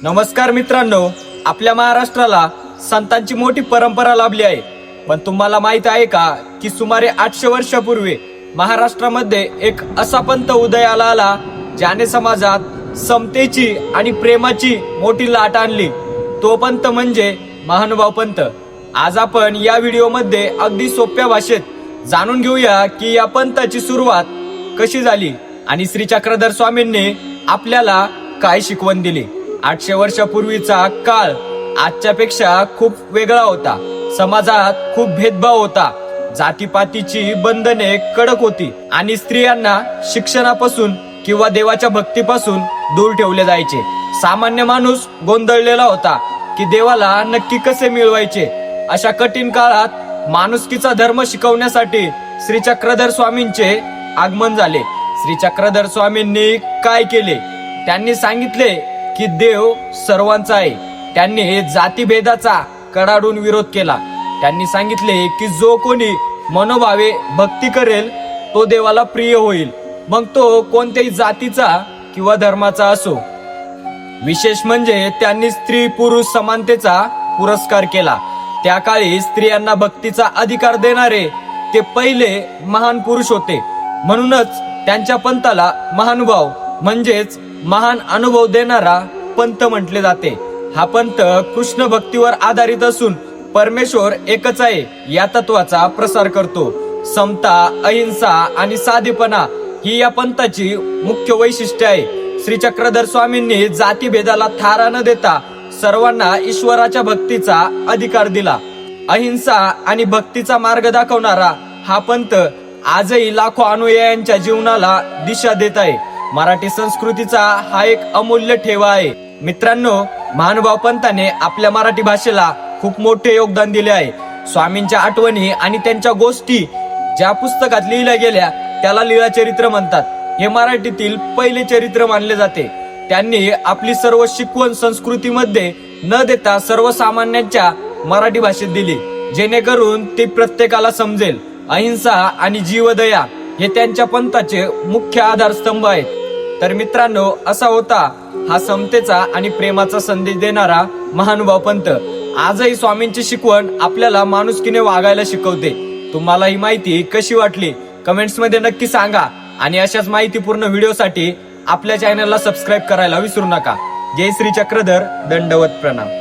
नमस्कार मित्रांनो, आपल्या महाराष्ट्राला संतांची मोठी परंपरा लाभली आहे. पण तुम्हाला माहित आहे का की सुमारे 800 वर्षापूर्वी महाराष्ट्रामध्ये एक असा पंथ उदयाला आला ज्याने समाजात समतेची आणि प्रेमाची मोठी लाट आणली. तो पंथ म्हणजे महानुभाव पंथ. आज आपण या व्हिडिओमध्ये अगदी सोप्या भाषेत जाणून घेऊया की या पंथाची सुरुवात कशी झाली आणि श्री चक्रधर स्वामींनी आपल्याला काय शिकवण दिली. 800 वर्षापूर्वीचा काळ आजच्यापेक्षा खूप वेगळा होता. समाजात खूप भेदभाव होता. जातीपातीची बंधने कडक होती आणि स्त्रियांना शिक्षणापासून किंवा देवाच्या भक्तीपासून दूर ठेवले जायचे. सामान्य माणूस गोंधळलेला होता की देवाला नक्की कसे मिळवायचे. अशा कठीण काळात माणुसकीचा धर्म शिकवण्यासाठी श्री चक्रधर स्वामींचे आगमन झाले. श्री चक्रधर स्वामींनी काय केले? त्यांनी सांगितले की देव सर्वांचा आहे. त्यांनी जातीभेदाचा कडाडून विरोध केला. त्यांनी सांगितले की जो कोणी मनोभावे भक्ती करेल तो देवाला प्रिय होईल, मग तो कोणत्याही जातीचा किंवा धर्माचा असो. विशेष म्हणजे त्यांनी स्त्री पुरुष समानतेचा पुरस्कार केला. त्या काळी स्त्रियांना भक्तीचा अधिकार देणारे ते पहिले महान पुरुष होते. म्हणूनच त्यांच्या पंथाला महानुभाव म्हणजेच महान अनुभव देणारा पंथ म्हटले जाते. हा पंथ कृष्ण भक्तीवर आधारित असून परमेश्वर एकच आहे या तत्वाचा प्रसार करतो. समता, अहिंसा आणि साधेपणा ही या पंथाची मुख्य वैशिष्ट्ये आहे. श्री चक्रधर स्वामींनी जातीभेदाला थारा न देता सर्वांना ईश्वराच्या भक्तीचा अधिकार दिला. अहिंसा आणि भक्तीचा मार्ग दाखवणारा हा पंथ आजही लाखो अनुयायांच्या जीवनाला दिशा देत आहे. मराठी संस्कृतीचा हा एक अमूल्य ठेवा आहे. मित्रांनो, महानुभाव पंथाने आपल्या मराठी भाषेला खूप मोठे योगदान दिले आहे. स्वामींच्या आठवणी आणि त्यांच्या गोष्टी ज्या पुस्तकात लिहिल्या गेल्या त्याला लीळा चरित्र म्हणतात. हे मराठीतील पहिले चरित्र मानले जाते. त्यांनी आपली सर्व शिकवण संस्कृतीमध्ये न देता सर्वसामान्यांच्या मराठी भाषेत दिली, जेणेकरून ती प्रत्येकाला समजेल. अहिंसा आणि जीवदया हे त्यांच्या पंथाचे मुख्य आधारस्तंभ आहेत. तर मित्रांनो, असा होता हा समतेचा आणि प्रेमाचा संदेश देणारा महानुभाव पंथ. आजही स्वामींची शिकवण आपल्याला माणुसकीने वागायला शिकवते. तुम्हाला ही माहिती कशी वाटली कमेंट्स मध्ये नक्की सांगा आणि अशाच माहितीपूर्ण व्हिडिओसाठी आपल्या चॅनलला सबस्क्राईब करायला विसरू नका. जय श्री चक्रधर. दंडवत प्रणाम.